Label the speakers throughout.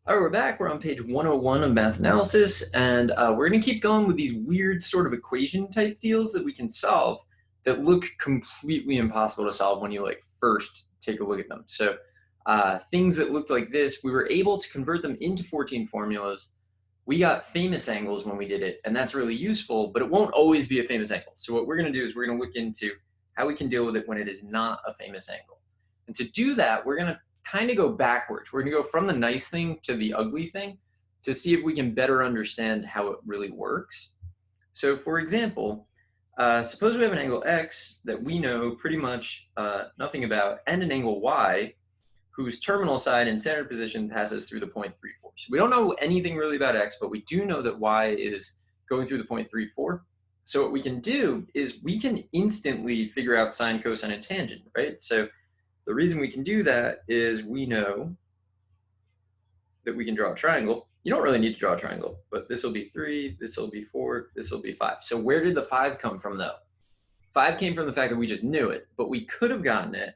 Speaker 1: All right, we're back. We're on page 101 of math analysis, and we're going to keep going with these weird sort of equation type deals that we can solve that look completely impossible to solve when you first take a look at them. So things that looked like this, we were able to convert them into 14 formulas. We got famous angles when we did it, and that's really useful, but it won't always be a famous angle. So what we're going to do is we're going to look into how we can deal with it when it is not a famous angle. And to do that, we're going to kind of go backwards. We're going to go from the nice thing to the ugly thing to see if we can better understand how it really works. So for example, suppose we have an angle x that we know pretty much nothing about, and an angle y whose terminal side in standard position passes through the point 3,4. So we don't know anything really about x, but we do know that y is going through the point 3,4. So what we can do is we can instantly figure out sine, cosine, and tangent, right? So the reason we can do that is we know that we can draw a triangle. You don't really need to draw a triangle, but this will be 3, this will be 4, this will be 5. So where did the 5 come from, though? 5 came from the fact that we just knew it, but we could have gotten it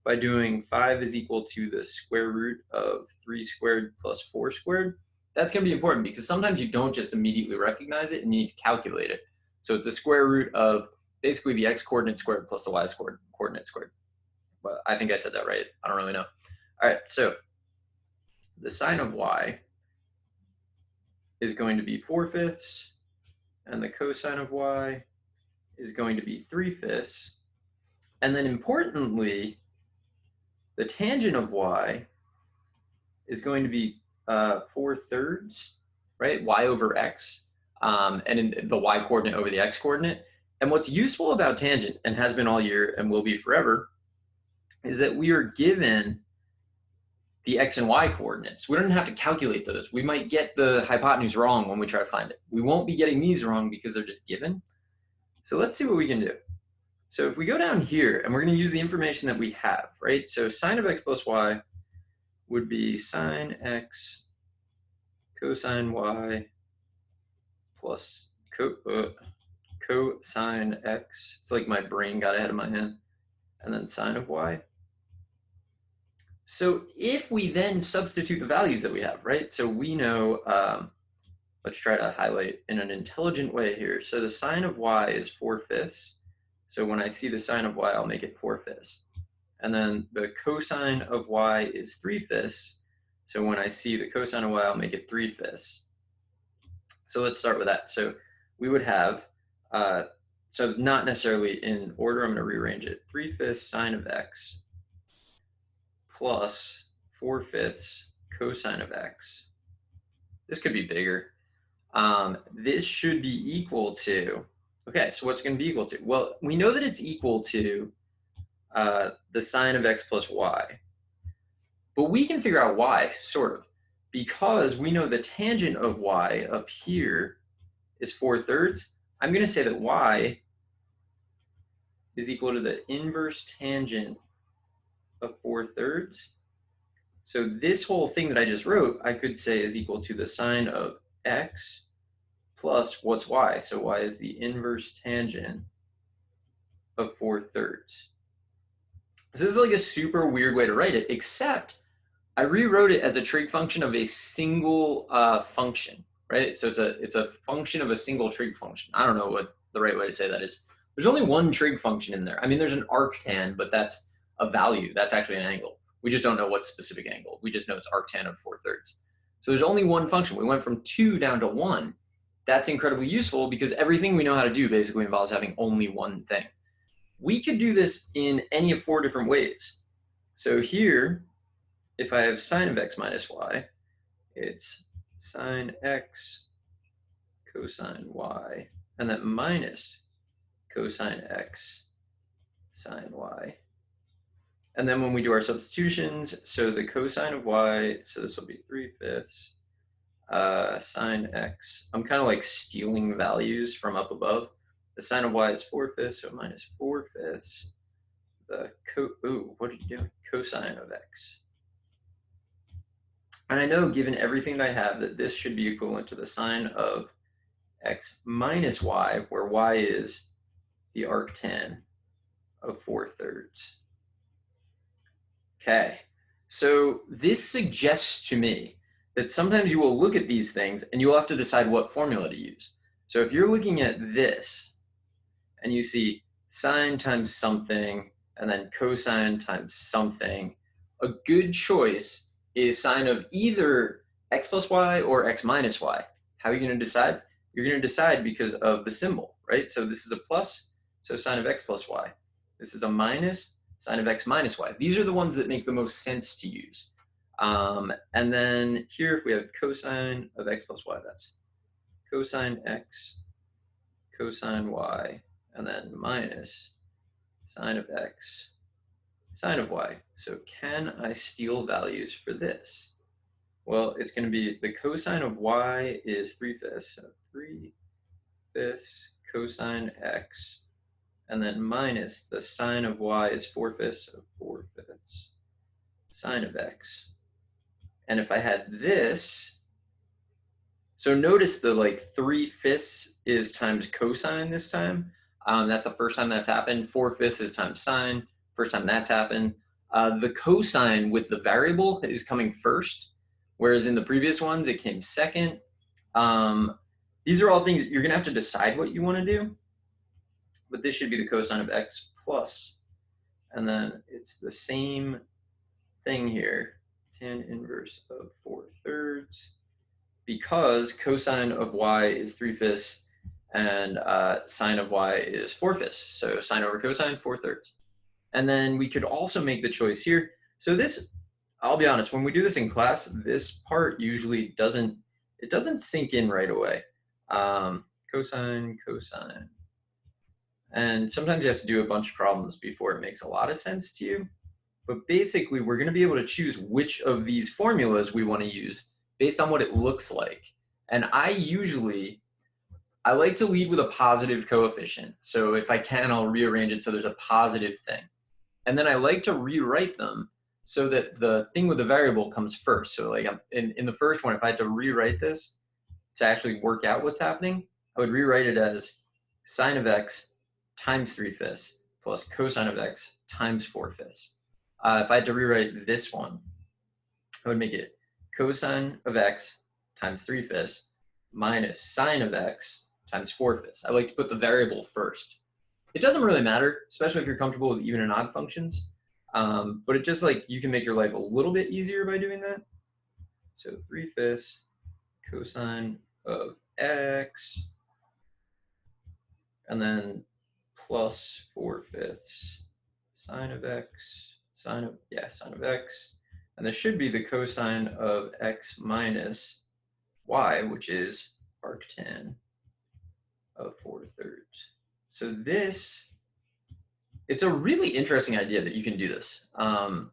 Speaker 1: by doing 5 is equal to the square root of 3 squared plus 4 squared. That's going to be important because sometimes you don't just immediately recognize it and you need to calculate it. So it's the square root of basically the x coordinate squared plus the y coordinate squared. But I think I said that right. I don't really know. All right, so the sine of y is going to be 4/5, and the cosine of y is going to be 3/5. And then importantly, the tangent of y is going to be 4/3, right? Y over x, and in the y coordinate over the x coordinate. And what's useful about tangent, and has been all year and will be forever, is that we are given the x and y coordinates. We don't have to calculate those. We might get the hypotenuse wrong when we try to find it. We won't be getting these wrong because they're just given. So let's see what we can do. So if we go down here, and we're going to use the information that we have, right? So sine of x plus y would be sine x cosine y plus cosine x. It's like my brain got ahead of my hand. And then sine of y. So if we then substitute the values that we have, right? So we know, let's try to highlight in an intelligent way here. So the sine of y is 4/5. So when I see the sine of y, I'll make it 4/5. And then the cosine of y is 3/5. So when I see the cosine of y, I'll make it 3/5. So let's start with that. So we would have, so not necessarily in order, I'm going to rearrange it. 3/5 sine of x plus 4/5 cosine of x. This could be bigger. This should be equal to, okay, so what's going to be equal to? Well, we know that it's equal to the sine of x plus y. But we can figure out y, sort of, because we know the tangent of y up here is 4/3. I'm going to say that y is equal to the inverse tangent of 4/3. So this whole thing that I just wrote, I could say is equal to the sine of x plus what's y? So y is the inverse tangent of 4/3. This is like a super weird way to write it, except I rewrote it as a trig function of a single function, right? So it's a function of a single trig function. I don't know what the right way to say that is. There's only one trig function in there. I mean, there's an arctan, but that's a value. That's actually an angle. We just don't know what specific angle. We just know it's arctan of 4/3. So there's only one function. We went from 2 down to 1. That's incredibly useful because everything we know how to do basically involves having only one thing. We could do this in any of 4 different ways. So here, if I have sine of x minus y, it's sine x cosine y, and then minus cosine x sine y. And then when we do our substitutions, so the cosine of y, so this will be 3/5 sine x. I'm kind of like stealing values from up above. The sine of y is 4/5, so minus 4/5. The what are you doing? Cosine of x. And I know, given everything that I have, that this should be equivalent to the sine of x minus y, where y is the arctan of 4/3. Okay, so this suggests to me that sometimes you will look at these things and you'll have to decide what formula to use. So if you're looking at this and you see sine times something and then cosine times something, a good choice is sine of either x plus y or x minus y. How are you going to decide? You're going to decide because of the symbol, right? So this is a plus, so sine of x plus y. This is a minus, sine of x minus y. These are the ones that make the most sense to use. And then here, if we have cosine of x plus y, that's cosine x, cosine y, and then minus sine of x, sine of y. So can I steal values for this? Well, it's going to be the cosine of y is 3/5, so 3/5 cosine x, and then minus the sine of y is 4/5, so 4/5 sine of x. And if I had this, so notice the like 3/5 is times cosine this time. That's the first time that's happened. 4/5 is times sine, first time that's happened. The cosine with the variable is coming first, whereas in the previous ones, it came second. These are all things you're gonna have to decide what you wanna do, but this should be the cosine of x plus, and then it's the same thing here, tan inverse of 4/3, because cosine of y is 3/5 and sine of y is 4/5. So sine over cosine, 4/3. And then we could also make the choice here. So this, I'll be honest, when we do this in class, this part usually doesn't sink in right away. Cosine, cosine. And sometimes you have to do a bunch of problems before it makes a lot of sense to you. But basically, we're going to be able to choose which of these formulas we want to use based on what it looks like. And I like to lead with a positive coefficient. So if I can, I'll rearrange it so there's a positive thing. And then I like to rewrite them so that the thing with the variable comes first. So like in the first one, if I had to rewrite this to actually work out what's happening, I would rewrite it as sine of x times 3/5 plus cosine of x times 4/5. If I had to rewrite this one, I would make it cosine of x times 3/5 minus sine of x times 4/5. I like to put the variable first. It doesn't really matter, especially if you're comfortable with even and odd functions, but it just like you can make your life a little bit easier by doing that. So 3/5 cosine of x, and then plus 4/5 sine of x, sine of x, and this should be the cosine of x minus y, which is arctan of 4/3. So this, it's a really interesting idea that you can do this.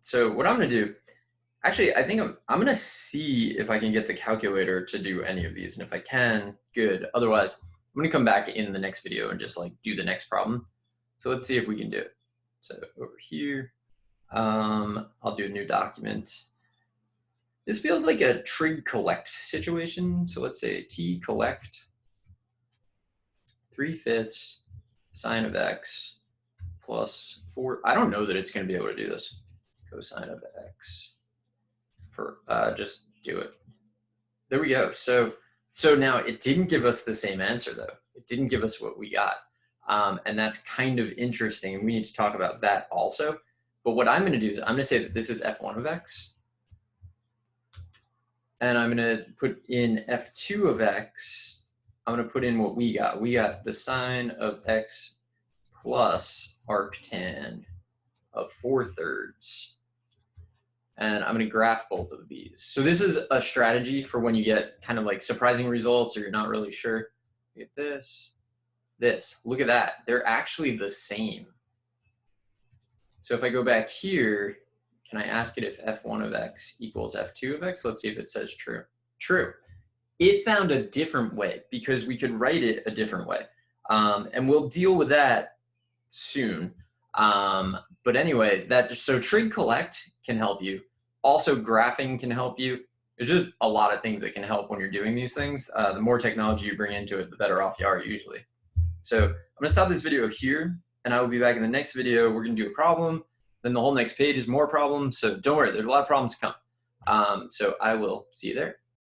Speaker 1: So what I'm going to do, actually, I think I'm going to see if I can get the calculator to do any of these, and if I can, good. Otherwise, I'm going to come back in the next video and just like do the next problem. So let's see if we can do it. So over here, I'll do a new document. This feels like a trig collect situation. So let's say t collect 3/5 sine of x plus 4. I don't know that it's going to be able to do this. Cosine of x for just do it. There we go. So now it didn't give us the same answer though. It didn't give us what we got. And that's kind of interesting. And we need to talk about that also. But what I'm going to do is I'm going to say that this is f1 of x. And I'm going to put in f2 of x. I'm going to put in what we got. We got the sine of x plus arctan of 4/3. And I'm going to graph both of these. So this is a strategy for when you get kind of like surprising results or you're not really sure. Look at this. Look at that. They're actually the same. So if I go back here, can I ask it if f1 of x equals f2 of x? Let's see if it says true. True. It found a different way because we could write it a different way. And we'll deal with that soon. But anyway, so trig collect can help you. Also graphing can help you. There's just a lot of things that can help when you're doing these things. The more technology you bring into it, the better off you are usually. So I'm going to stop this video here, and I will be back in the next video. We're going to do a problem. Then the whole next page is more problems. So don't worry, there's a lot of problems to come. So I will see you there.